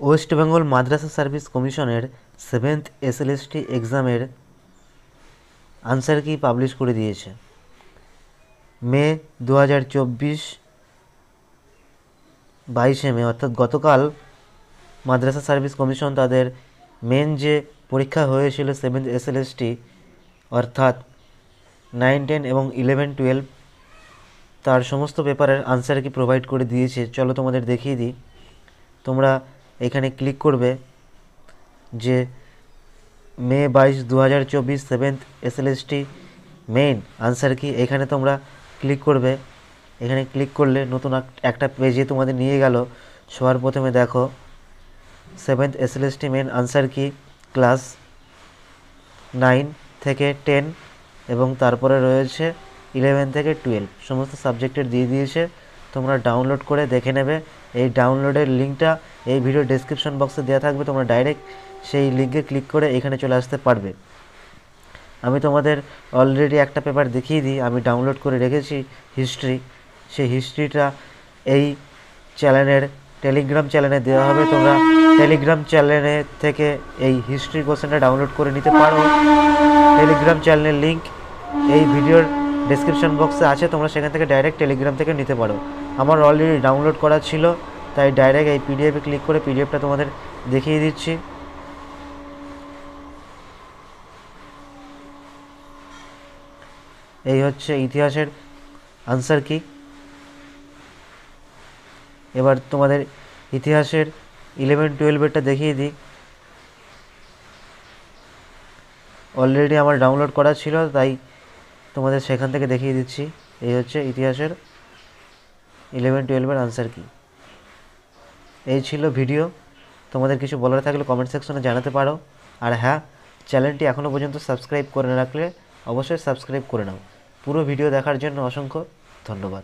West Bengal মাদ্রাসা service কমিশনের 7th SLST এক্সামের answer কি পাবলিশ করে দিয়েছে। মে 2024 22শে মে অর্থাৎ গতকাল মাদ্রাসা সার্ভিস কমিশন তাদের মেন যে পরীক্ষা হয়েছিল 7th SLST অর্থাৎ 9, 10 এবং 11, 12 তার সমস্ত পেপারের আনসার কি প্রোভাইড করে দিয়েছে। চলো তোমাদের দেখিয়ে দিই। তোমরা এখানে ক্লিক করবে যে মে 22, 2024 7th SLST মেইন আনসার কি, এখানে তোমরা ক্লিক করবে। এখানে ক্লিক করলে নতুন একটা পেজে তোমাদের নিয়ে গেল। সবার প্রথমে দেখো 7th SLST মেইন আনসার কি ক্লাস 9 থেকে 10 এবং তারপরে রয়েছে 11 থেকে 12 সমস্ত সাবজেক্টের দিয়ে দিয়েছে। তোমরা ডাউনলোড করে দেখে নেবে। এই ডাউনলোডের লিঙ্কটা এই ভিডিও ডেসক্রিপশন বক্সে দেওয়া থাকবে। তোমরা ডাইরেক্ট সেই লিঙ্কে ক্লিক করে এখানে চলে আসতে পারবে। আমি তোমাদের অলরেডি একটা পেপার দেখিয়ে দিই। আমি ডাউনলোড করে রেখেছি হিস্ট্রি। সেই হিস্ট্রিটা এই চ্যানেলের টেলিগ্রাম চ্যানেলে দেওয়া হবে। তোমরা টেলিগ্রাম চ্যানেলে থেকে এই হিস্ট্রি কোশ্চেনটা ডাউনলোড করে নিতে পারো। টেলিগ্রাম চ্যানেলের লিঙ্ক এই ভিডিওর ডেসক্রিপশন বক্সে আছে। তোমরা সেখান থেকে ডাইরেক্ট টেলিগ্রাম থেকে নিতে পারো। আমার অলরেডি ডাউনলোড করা ছিল, তাই ডাইরেক্ট এই পিডিএফে ক্লিক করে পিডিএফটা তোমাদের দেখিয়ে দিচ্ছি। এই হচ্ছে ইতিহাসের আনসার কি। এবার তোমাদের ইতিহাসের 11, 12 দেখিয়ে দিই। অলরেডি আমার ডাউনলোড করা ছিল, তাই তোমাদের সেখান থেকে দেখিয়ে দিচ্ছি। এই হচ্ছে ইতিহাসের 11, 12 আনসার কি। এই ছিল ভিডিও। তোমাদের কিছু বলার থাকলে কমেন্ট সেকশনে জানাতে পারো। আর হ্যাঁ, চ্যানেলটি এখনও পর্যন্ত সাবস্ক্রাইব করে না রাখলে অবশ্যই সাবস্ক্রাইব করে নাও। পুরো ভিডিও দেখার জন্য অসংখ্য ধন্যবাদ।